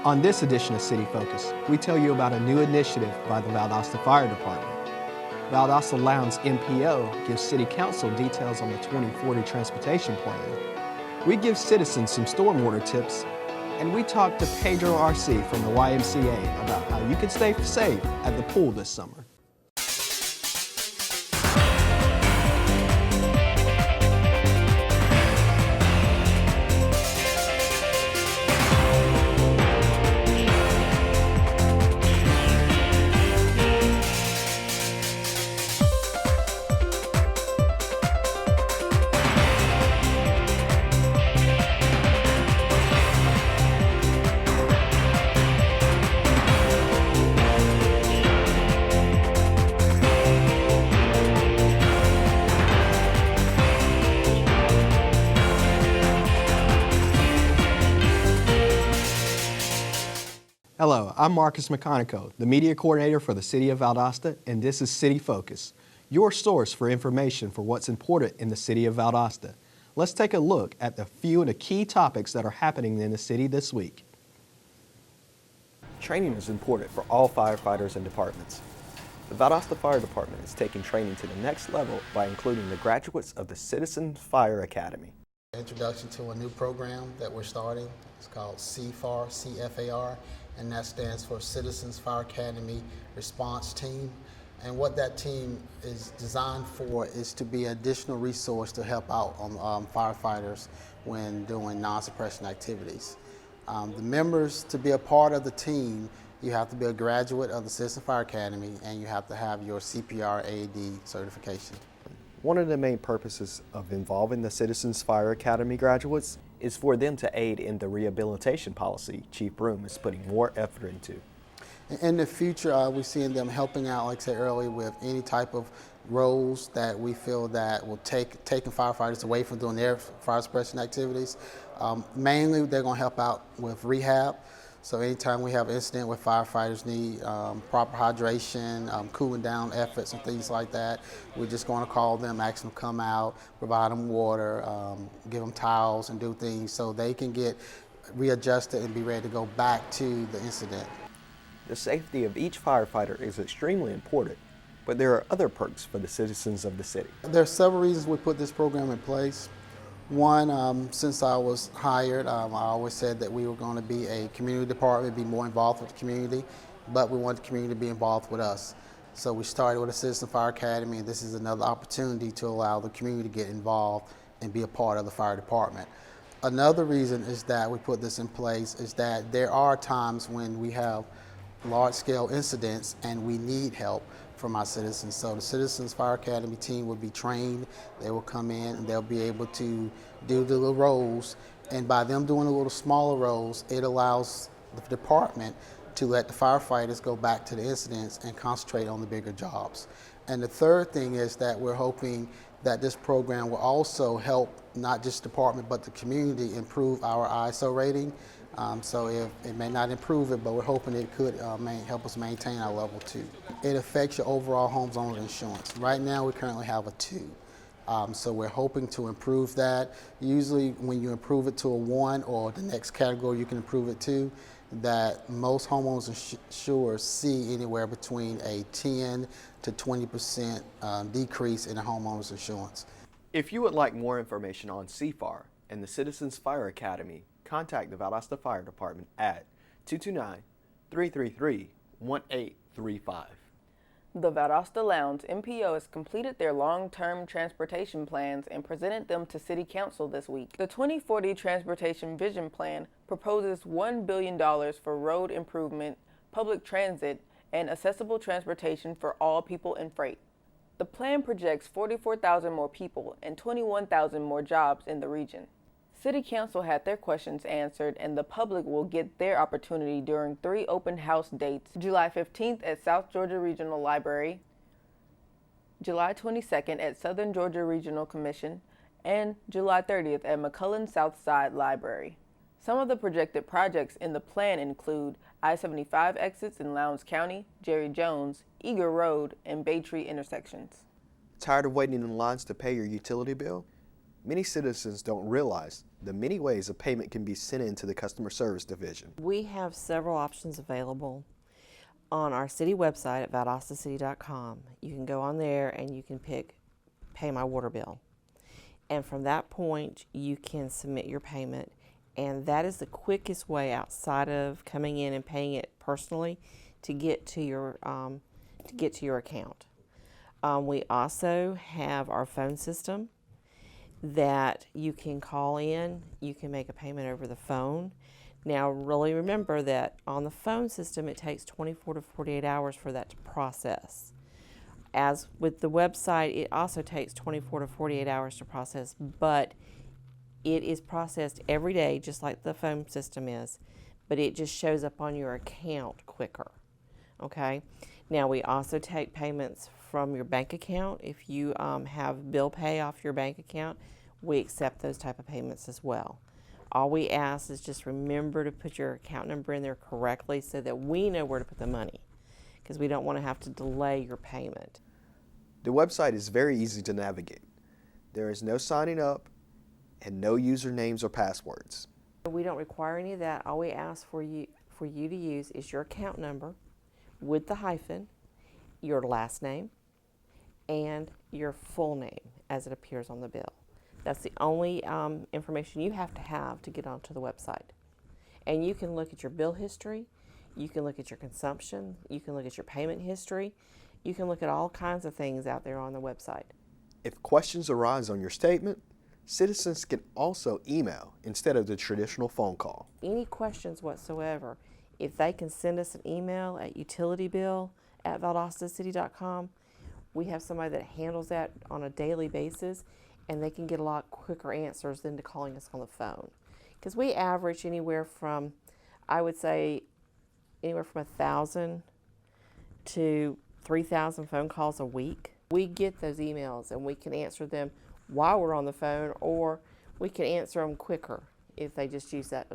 On this edition of City Focus, we tell you about a new initiative by the Valdosta Fire Department. Valdosta Lowndes MPO gives City Council details on the 2040 transportation plan. We give citizens some stormwater tips, and we talk to Pedro RC from the YMCA about how you can stay safe at the pool this summer. Hello, I'm Marcus McConico, the media coordinator for the City of Valdosta, and this is City Focus, your source for information for what's important in the City of Valdosta. Let's take a look at a few of the key topics that are happening in the city this week. Training is important for all firefighters and departments. The Valdosta Fire Department is taking training to the next level by including the graduates of the Citizens Fire Academy. Introduction to a new program that we're starting. It's called CFAR, C-F-A-R, and that stands for Citizens Fire Academy Response Team. And what that team is designed for is to be an additional resource to help out on firefighters when doing non-suppression activities. The members, to be a part of the team, you have to be a graduate of the Citizens Fire Academy and you have to have your CPR AED certification. One of the main purposes of involving the Citizens Fire Academy graduates is for them to aid in the rehabilitation policy Chief Broom is putting more effort into. In the future, we're seeing them helping out, like I said earlier, with any type of roles that we feel that will taking firefighters away from doing their fire suppression activities. Mainly, they're going to help out with rehab. So anytime we have an incident where firefighters need proper hydration, cooling down efforts and things like that, we're just going to call them, ask them to come out, provide them water, give them towels and do things so they can get readjusted and be ready to go back to the incident. The safety of each firefighter is extremely important, but there are other perks for the citizens of the city. There are several reasons we put this program in place. One, since I was hired, I always said that we were going to be a community department, be more involved with the community, but we want the community to be involved with us. So we started with a Citizen Fire Academy, and this is another opportunity to allow the community to get involved and be a part of the fire department. Another reason is that we put this in place is that there are times when we have large-scale incidents and we need help from our citizens. So the Citizens Fire Academy team will be trained, they will come in and they'll be able to do the little roles, and by them doing the little smaller roles, it allows the department to let the firefighters go back to the incidents and concentrate on the bigger jobs. And the third thing is that we're hoping that this program will also help not just the department but the community improve our ISO rating. So if it may not improve it, but we're hoping it could help us maintain our level 2. It affects your overall homeowner insurance. Right now we currently have a 2. So we're hoping to improve that. Usually when you improve it to a 1 or the next category you can improve it to, that most homeowners insurers see anywhere between a 10 to 20% decrease in the homeowner's insurance. If you would like more information on CFAR and the Citizens Fire Academy, contact the Valdosta Fire Department at 229-333-1835. The Valdosta Lowndes MPO has completed their long-term transportation plans and presented them to City Council this week. The 2040 Transportation Vision Plan proposes $1 billion for road improvement, public transit, and accessible transportation for all people and freight. The plan projects 44,000 more people and 21,000 more jobs in the region. City Council had their questions answered, and the public will get their opportunity during 3 open house dates: July 15th at South Georgia Regional Library, July 22nd at Southern Georgia Regional Commission, and July 30th at McCullen Southside Library. Some of the projected projects in the plan include I-75 exits in Lowndes County, Jerry Jones, Eager Road, and Baytree intersections. Tired of waiting in lines to pay your utility bill? Many citizens don't realize the many ways a payment can be sent into the customer service division. We have several options available on our city website at valdostacity.com. You can go on there and you can pick Pay My Water Bill. And from that point, you can submit your payment. And that is the quickest way outside of coming in and paying it personally to get to your account. We also have our phone system that you can call in. You can make a payment over the phone. Now, really remember that on the phone system, it takes 24 to 48 hours for that to process. As with the website, it also takes 24 to 48 hours to process, but it is processed every day, just like the phone system is, but it just shows up on your account quicker, okay? Now, we also take payments from your bank account. If you have bill pay off your bank account, we accept those type of payments as well. All we ask is just remember to put your account number in there correctly so that we know where to put the money, because we don't want to have to delay your payment. The website is very easy to navigate. There is no signing up and no usernames or passwords. We don't require any of that. All we ask for you to use is your account number with the hyphen, your last name, and your full name as it appears on the bill. That's the only information you have to get onto the website. And you can look at your bill history, you can look at your consumption, you can look at your payment history, you can look at all kinds of things out there on the website. If questions arise on your statement, citizens can also email instead of the traditional phone call. Any questions whatsoever, if they can send us an email at utilitybill@valdostacity.com, we have somebody that handles that on a daily basis, and they can get a lot quicker answers than to calling us on the phone. Because we average anywhere from, I would say, anywhere from 1,000 to 3,000 phone calls a week. We get those emails and we can answer them while we're on the phone, or we can answer them quicker if they just use that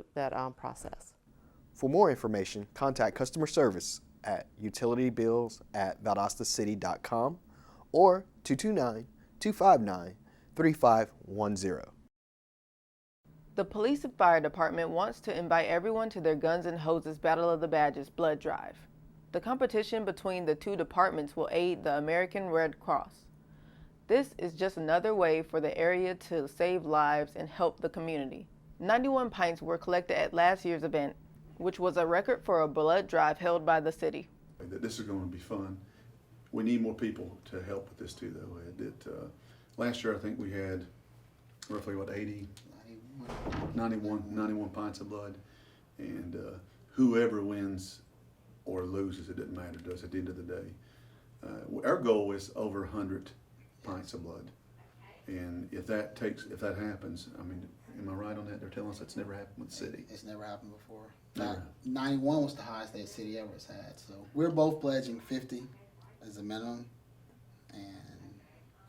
process. For more information, contact customer service at utilitybills@valdostacity.com or 229-259-3510. The police and fire department wants to invite everyone to their Guns and Hoses Battle of the Badges blood drive. The competition between the two departments will aid the American Red Cross. This is just another way for the area to save lives and help the community. 91 pints were collected at last year's event, which was a record for a blood drive held by the city. This is going to be fun. We need more people to help with this too, though. Last year, I think we had roughly, 91 pints of blood. And whoever wins or loses, it doesn't matter to us at the end of the day. Our goal is over 100 pints of blood. And if that happens, I mean, am I right on that? They're telling us that's never happened with the city. It's never happened before. Never. 91 was the highest that city ever has had. So we're both pledging 50 as a minimum. And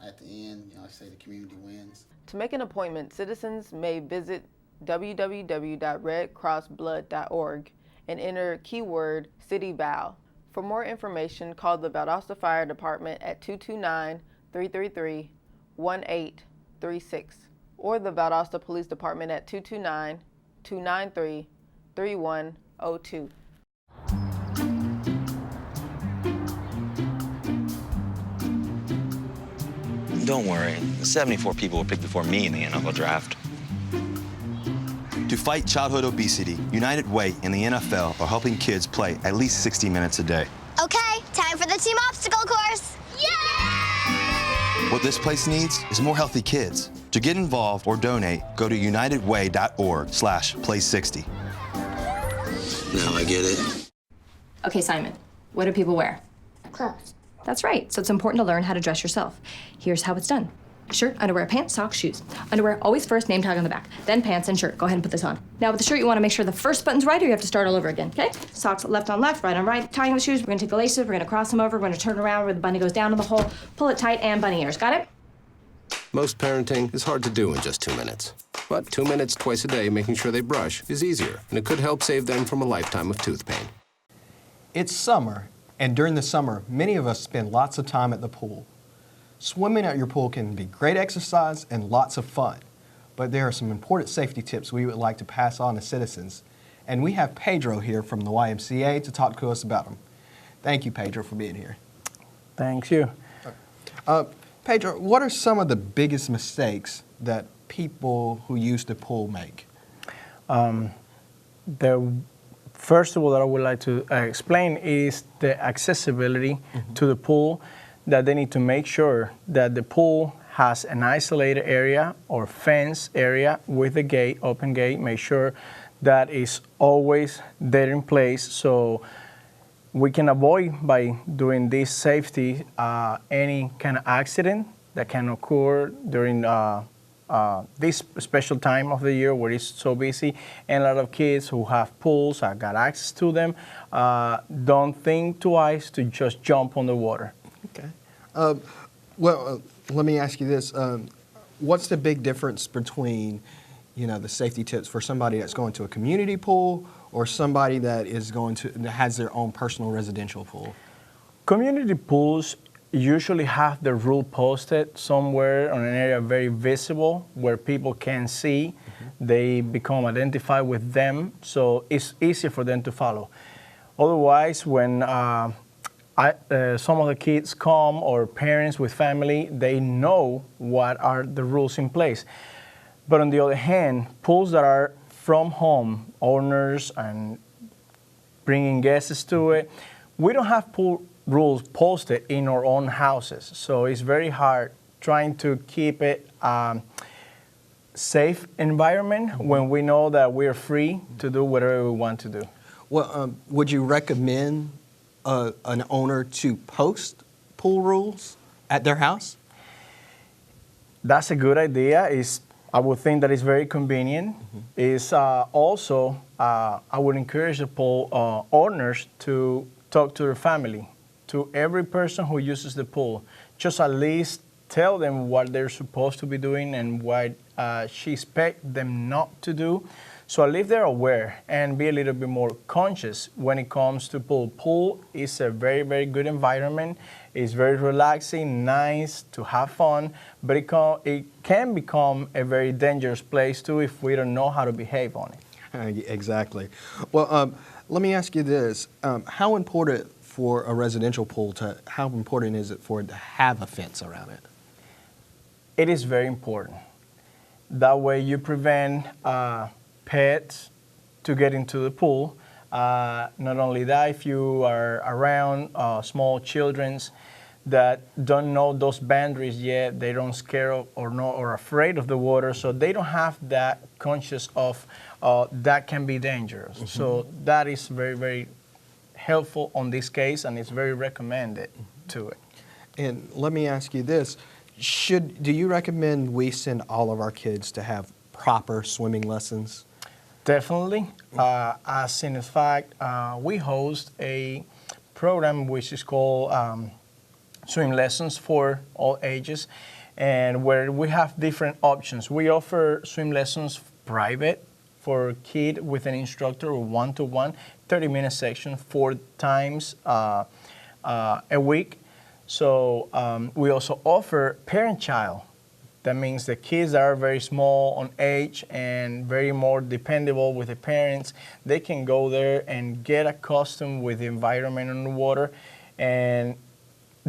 at the end, I say the community wins. To make an appointment, citizens may visit www.redcrossblood.org and enter keyword City Val. For more information, call the Valdosta Fire Department at 229-333-1836 or the Valdosta Police Department at 229-293-3102. Don't worry, 74 people were picked before me in the NFL draft. To fight childhood obesity, United Way and the NFL are helping kids play at least 60 minutes a day. Okay, time for the team obstacle course. Yay! What this place needs is more healthy kids. To get involved or donate, go to unitedway.org/play60. Now I get it. Okay, Simon, what do people wear? Clothes. That's right, so it's important to learn how to dress yourself. Here's how it's done. Shirt, underwear, pants, socks, shoes. Underwear, always first, name tag on the back. Then pants and shirt. Go ahead and put this on. Now with the shirt, you want to make sure the first button's right or you have to start all over again, okay? Socks left on left, right on right. Tying the shoes, we're going to take the laces, we're going to cross them over, we're going to turn around where the bunny goes down in the hole, pull it tight, and bunny ears. Got it? Most parenting is hard to do in just 2 minutes. But 2 minutes twice a day making sure they brush is easier, and it could help save them from a lifetime of tooth pain. It's summer, and during the summer, many of us spend lots of time at the pool. Swimming at your pool can be great exercise and lots of fun, but there are some important safety tips we would like to pass on to citizens. And we have Pedro here from the YMCA to talk to us about them. Thank you, Pedro, for being here. Thank you. Pedro, what are some of the biggest mistakes that people who use the pool make? First of all, that I would like to explain is the accessibility to the pool, that they need to make sure that the pool has an isolated area or fence area with the gate, open gate. Make sure that is always there in place, so we can avoid, by doing this safety, any kind of accident that can occur during this special time of the year where it's so busy, and a lot of kids who have pools, have got access to them, don't think twice to just jump on the water. Okay. Let me ask you this. What's the big difference between, the safety tips for somebody that's going to a community pool or somebody that has their own personal residential pool? Community pools usually have the rule posted somewhere on an area very visible where people can see. They become identified with them, so it's easier for them to follow. Otherwise, when some of the kids come, or parents with family, they know what are the rules in place. But on the other hand, pools that are from home owners and bringing guests to it, we don't have pool rules posted in our own houses, so it's very hard trying to keep it safe environment when we know that we're free to do whatever we want to do. Well, would you recommend an owner to post pool rules at their house? That's a good idea. I would think that it's very convenient. It's also, I would encourage the pool owners to talk to their family, to every person who uses the pool. Just at least tell them what they're supposed to be doing and what she expects them not to do. So at least they're aware and be a little bit more conscious when it comes to pool. Pool is a very, very good environment. It's very relaxing, nice to have fun, but it can become a very dangerous place too if we don't know how to behave on it. Exactly. Well, let me ask you this. How important for a residential pool how important is it for it to have a fence around it? It is very important. That way you prevent pets to get into the pool. Not only that, if you are around small children that don't know those boundaries yet, they don't scare or afraid of the water, so they don't have that conscious of that can be dangerous. So that is very, very helpful on this case, and it's very recommended to it. And let me ask you this. Do you recommend we send all of our kids to have proper swimming lessons? Definitely. As in fact, we host a program which is called Swim Lessons for all ages, and where we have different options. We offer swim lessons private for a kid with an instructor, or one-to-one, 30-minute section 4 times a week. So we also offer parent-child. That means the kids that are very small on age and very more dependable with the parents, they can go there and get accustomed with the environment on the water and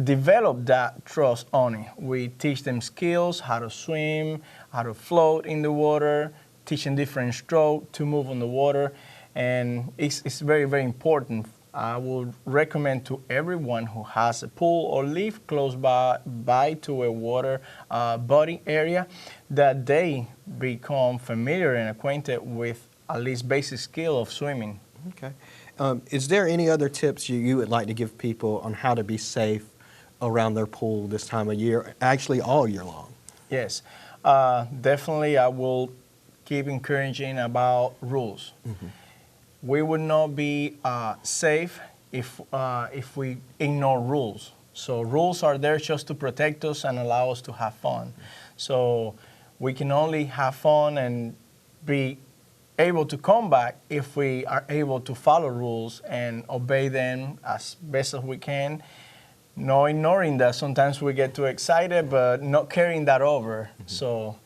develop that trust on it. We teach them skills, how to swim, how to float in the water, teaching different strokes to move on the water, and it's very, very important. I would recommend to everyone who has a pool or live close by to a water body area that they become familiar and acquainted with at least basic skill of swimming. Okay. Is there any other tips you would like to give people on how to be safe around their pool this time of year, actually all year long? Yes, definitely I will keep encouraging about rules. We would not be safe if we ignore rules. So rules are there just to protect us and allow us to have fun. So we can only have fun and be able to come back if we are able to follow rules and obey them as best as we can. No ignoring that. Sometimes we get too excited, but not carrying that over. So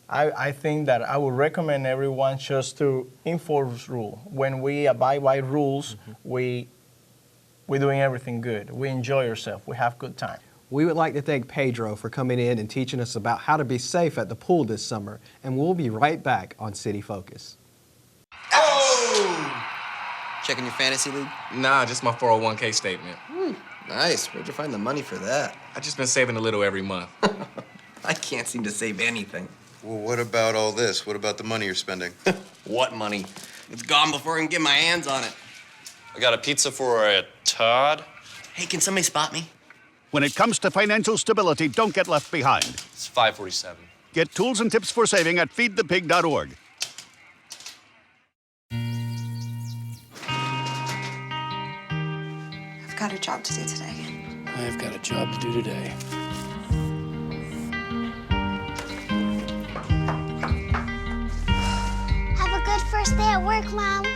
I think that I would recommend everyone just to enforce rule. When we abide by rules, we're doing everything good. We enjoy ourselves. We have good time. We would like to thank Pedro for coming in and teaching us about how to be safe at the pool this summer, and we'll be right back on City Focus. Oh! Checking your fantasy league? Nah, just my 401k statement. Nice. Where'd you find the money for that? I just been saving a little every month. I can't seem to save anything. Well, what about all this? What about the money you're spending? What money? It's gone before I can get my hands on it. I got a pizza for a Todd. Hey, can somebody spot me? When it comes to financial stability, don't get left behind. It's 547. Get tools and tips for saving at feedthepig.org. I've got a job to do today. I've got a job to do today. Have a good first day at work, Mom.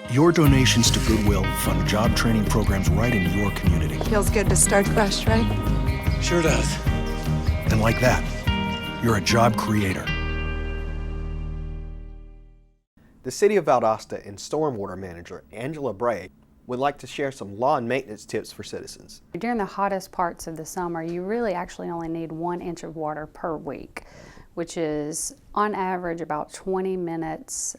Your donations to Goodwill fund job training programs right in your community. Feels good to start fresh, right? Sure does. And like that, you're a job creator. The City of Valdosta and Stormwater Manager Angela Bray would like to share some lawn maintenance tips for citizens. During the hottest parts of the summer, you really actually only need 1 inch of water per week, which is on average about 20 minutes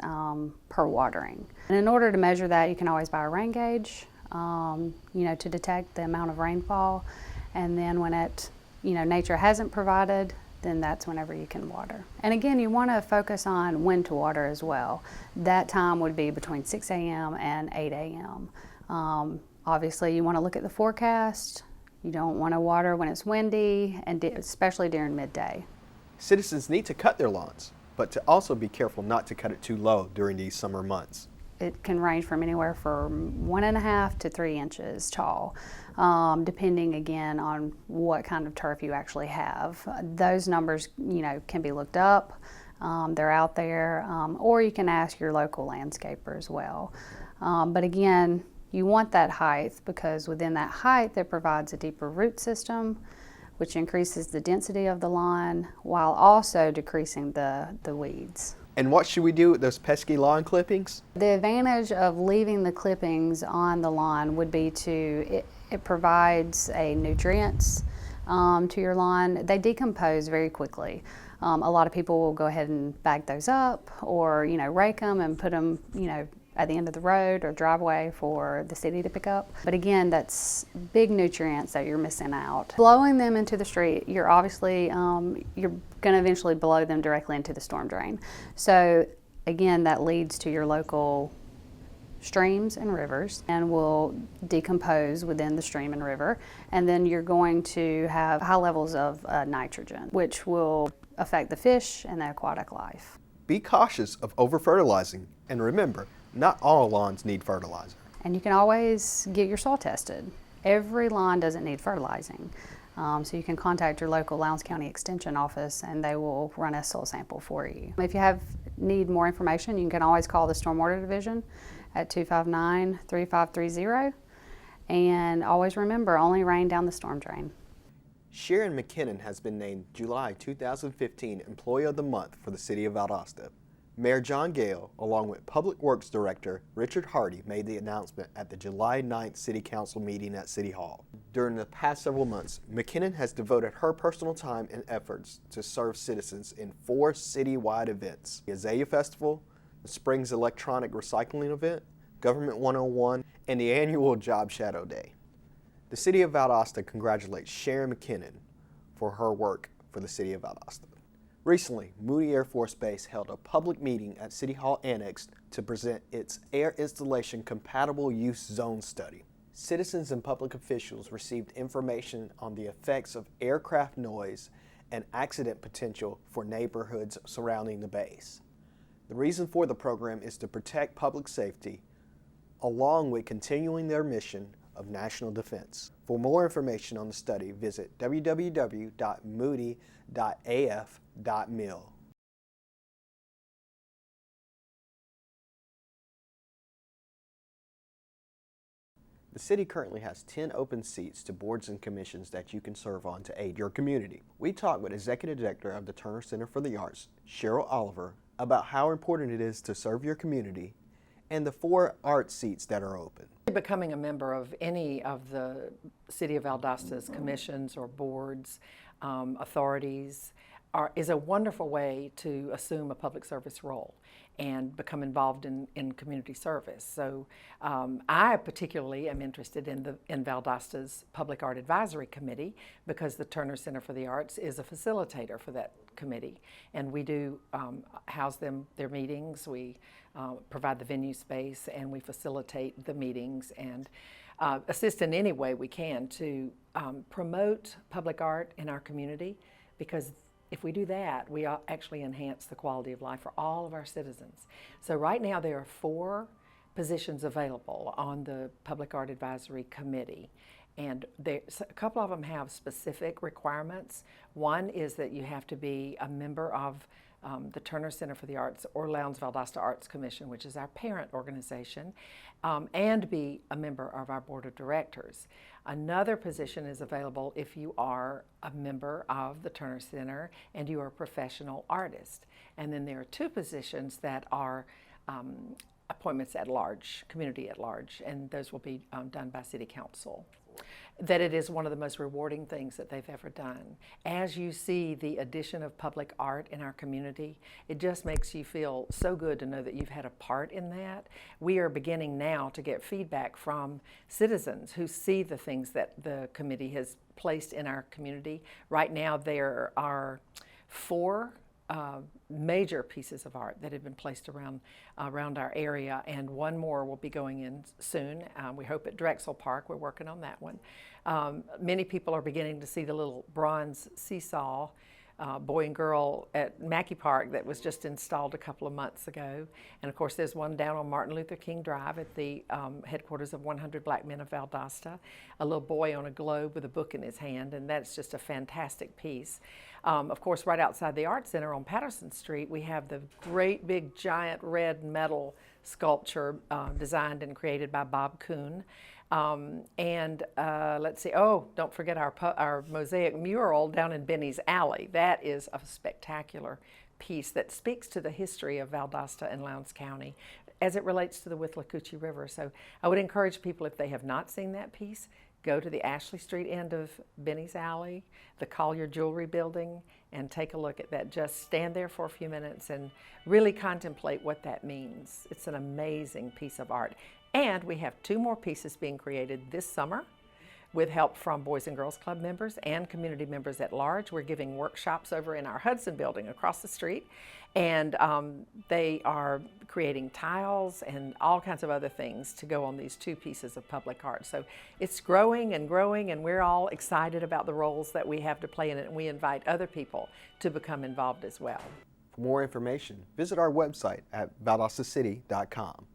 per watering. And in order to measure that, you can always buy a rain gauge, to detect the amount of rainfall. And then when nature hasn't provided, then that's whenever you can water. And again, you want to focus on when to water as well. That time would be between 6 a.m. and 8 a.m. Obviously, you want to look at the forecast. You don't want to water when it's windy, and especially during midday. Citizens need to cut their lawns, but to also be careful not to cut it too low during these summer months. It can range from anywhere from 1.5 to 3 inches tall, depending again on what kind of turf you actually have. Those numbers, can be looked up. They're out there, or you can ask your local landscaper as well. But again, you want that height because within that height, it provides a deeper root system, which increases the density of the lawn while also decreasing the weeds. And what should we do with those pesky lawn clippings? The advantage of leaving the clippings on the lawn would be it provides a nutrients to your lawn. They decompose very quickly. A lot of people will go ahead and bag those up or rake them and put them at the end of the road or driveway for the city to pick up. But again, that's big nutrients that you're missing out. Blowing them into the street, you're obviously, you're gonna eventually blow them directly into the storm drain. So again, that leads to your local streams and rivers and will decompose within the stream and river. And then you're going to have high levels of nitrogen, which will affect the fish and the aquatic life. Be cautious of over-fertilizing, and remember, not all lawns need fertilizer. And you can always get your soil tested. Every lawn doesn't need fertilizing. So you can contact your local Lowndes County Extension office and they will run a soil sample for you. If you need more information, you can always call the Stormwater Division at 259-3530. And always remember, only rain down the storm drain. Sharon McKinnon has been named July 2015 Employee of the Month for the City of Valdosta. Mayor John Gale, along with Public Works Director Richard Hardy, made the announcement at the July 9th City Council meeting at City Hall. During the past several months, McKinnon has devoted her personal time and efforts to serve citizens in 4 citywide events: the Azalea Festival, the Springs Electronic Recycling Event, Government 101, and the annual Job Shadow Day. The City of Valdosta congratulates Sharon McKinnon for her work for the City of Valdosta. Recently, Moody Air Force Base held a public meeting at City Hall Annex to present its Air Installation Compatible Use Zone Study. Citizens and public officials received information on the effects of aircraft noise and accident potential for neighborhoods surrounding the base. The reason for the program is to protect public safety, along with continuing their mission of national defense. For more information on the study, visit www.moody.af.mil. The city currently has 10 open seats to boards and commissions that you can serve on to aid your community. We talked with Executive Director of the Turner Center for the Arts, Cheryl Oliver, about how important it is to serve your community and the 4 art seats that are open. Becoming a member of any of the City of Valdosta's commissions or boards, authorities, is a wonderful way to assume a public service role and become involved in community service. So I particularly am interested in Valdosta's Public Art Advisory Committee because the Turner Center for the Arts is a facilitator for that committee. And we do house their meetings, we provide the venue space, and we facilitate the meetings and assist in any way we can to promote public art in our community, because if we do that, we actually enhance the quality of life for all of our citizens. So right now there are 4 positions available on the Public Art Advisory Committee. And a couple of them have specific requirements. One is that you have to be a member of the Turner Center for the Arts or Lowndes Valdosta Arts Commission, which is our parent organization, and be a member of our board of directors. Another position is available if you are a member of the Turner Center and you are a professional artist. And then there are 2 positions that are appointments at large, community at large, and those will be done by City Council. That it is one of the most rewarding things that they've ever done. As you see the addition of public art in our community, it just makes you feel so good to know that you've had a part in that. We are beginning now to get feedback from citizens who see the things that the committee has placed in our community. Right now there are 4 major pieces of art that have been placed around our area, and 1 more will be going in soon. We hope at Drexel Park. We're working on that one. Many people are beginning to see the little bronze seesaw boy and girl at Mackey Park that was just installed a couple of months ago. And of course there's one down on Martin Luther King Drive at the headquarters of 100 Black Men of Valdosta, a little boy on a globe with a book in his hand, and that's just a fantastic piece. Of course, right outside the Art Center on Patterson Street, we have the great big giant red metal sculpture designed and created by Bob Kuhn. Let's see, don't forget our mosaic mural down in Benny's Alley. That is a spectacular piece that speaks to the history of Valdosta and Lowndes County as it relates to the Withlacoochee River. So I would encourage people, if they have not seen that piece, go to the Ashley Street end of Benny's Alley, the Collier Jewelry Building, and take a look at that. Just stand there for a few minutes and really contemplate what that means. It's an amazing piece of art. And we have 2 more pieces being created this summer with help from Boys and Girls Club members and community members at large. We're giving workshops over in our Hudson building across the street, and they are creating tiles and all kinds of other things to go on these 2 pieces of public art. So it's growing, and we're all excited about the roles that we have to play in it, and we invite other people to become involved as well. For more information, visit our website at valdostacity.com.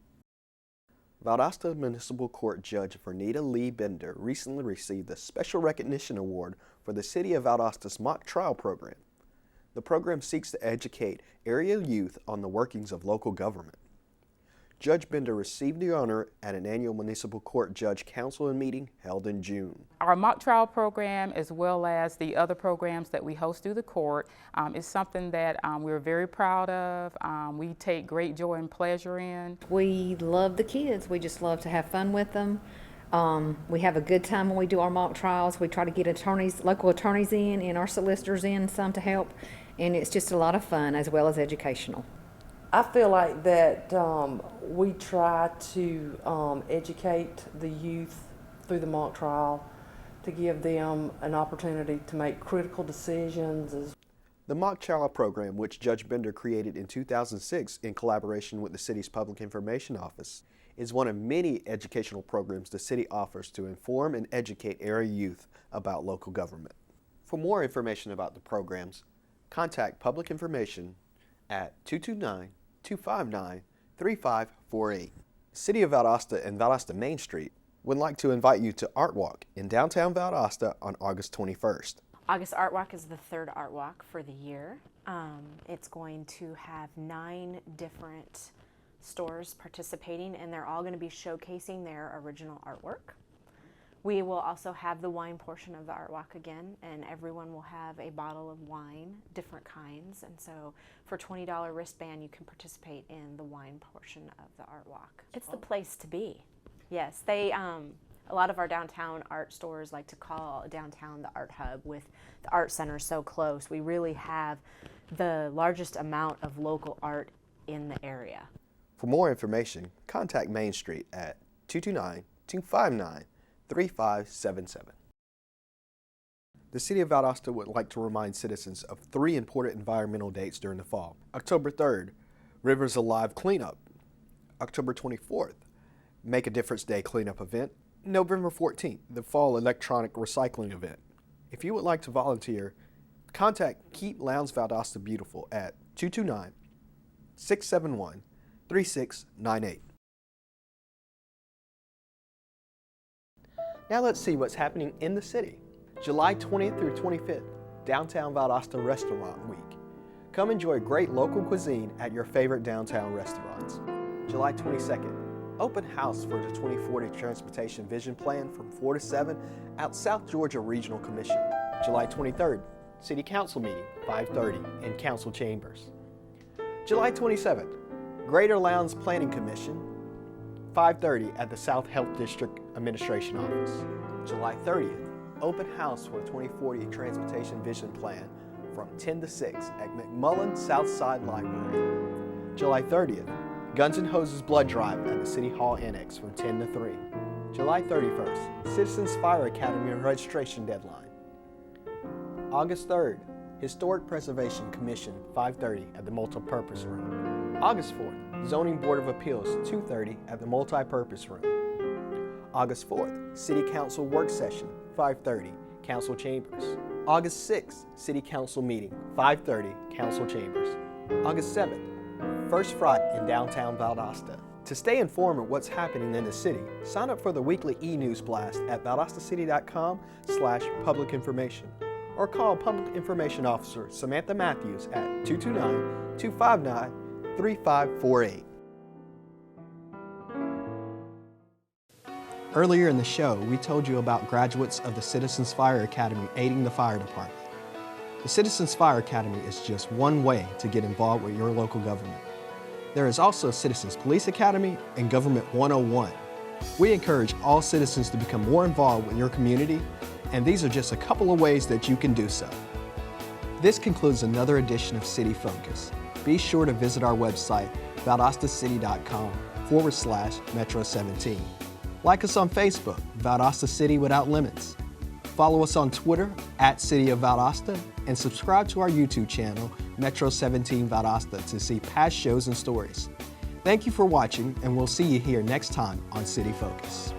Valdosta Municipal Court Judge Vernita Lee Bender recently received the Special Recognition Award for the City of Valdosta's mock trial program. The program seeks to educate area youth on the workings of local government. Judge Bender received the honor at an annual Municipal Court Judge Council meeting held in June. Our mock trial program, as well as the other programs that we host through the court, is something that we're very proud of. We take great joy and pleasure in. We love the kids. We just love to have fun with them. We have a good time when we do our mock trials. We try to get attorneys, local attorneys in, and our solicitors in, some to help, and it's just a lot of fun as well as educational. I feel like that we try to educate the youth through the mock trial to give them an opportunity to make critical decisions. The mock trial program, which Judge Bender created in 2006 in collaboration with the city's Public Information Office, is one of many educational programs the city offers to inform and educate area youth about local government. For more information about the programs, contact Public Information at 229-259-3548. City of Valdosta and Valdosta Main Street would like to invite you to Art Walk in downtown Valdosta on August 21st. August Art Walk is the 3rd Art Walk for the year. It's going to have 9 different stores participating, and they're all going to be showcasing their original artwork. We will also have the wine portion of the art walk again, and everyone will have a bottle of wine, different kinds. And so for $20 wristband, you can participate in the wine portion of the art walk. It's the place to be. Yes, they, a lot of our downtown art stores like to call downtown the art hub with the art center so close. We really have the largest amount of local art in the area. For more information, contact Main Street at 229-259-3577. The City of Valdosta would like to remind citizens of 3 important environmental dates during the fall. October 3rd, Rivers Alive Cleanup. October 24th, Make a Difference Day Cleanup Event. November 14th, the Fall Electronic Recycling Event. If you would like to volunteer, contact Keep Lowndes Valdosta Beautiful at 229-671-3698. Now let's see what's happening in the city. July 20th through 25th, Downtown Valdosta Restaurant Week. Come enjoy great local cuisine at your favorite downtown restaurants. July 22nd, open house for the 2040 Transportation Vision Plan from 4 to 7 at South Georgia Regional Commission. July 23rd, City Council meeting, 5:30 in Council Chambers. July 27th, Greater Lowndes Planning Commission, 5:30 at the South Health District Administration Office. July 30th, open house for the 2040 Transportation Vision Plan from 10 to 6 at McMullen Southside Library. July 30th, Guns and Hoses Blood Drive at the City Hall Annex from 10 to 3. July 31st, Citizens Fire Academy registration deadline. August 3rd, Historic Preservation Commission, 5:30 at the Multipurpose Room. August 4th, Zoning Board of Appeals, 2:30 at the Multipurpose Room. August 4th, City Council Work Session, 5:30, Council Chambers. August 6th, City Council Meeting, 5:30, Council Chambers. August 7th, First Friday in downtown Valdosta. To stay informed of what's happening in the city, sign up for the weekly e-news blast at valdostacity.com/public information or call Public Information Officer Samantha Matthews at 229-259-3548. Earlier in the show, we told you about graduates of the Citizens Fire Academy aiding the fire department. The Citizens Fire Academy is just one way to get involved with your local government. There is also Citizens Police Academy and Government 101. We encourage all citizens to become more involved with your community, and these are just a couple of ways that you can do so. This concludes another edition of City Focus. Be sure to visit our website, valdostacity.com/Metro17. Like us on Facebook, Valdosta City Without Limits. Follow us on Twitter @City of Valdosta, and subscribe to our YouTube channel, Metro 17 Valdosta, to see past shows and stories. Thank you for watching, and we'll see you here next time on City Focus.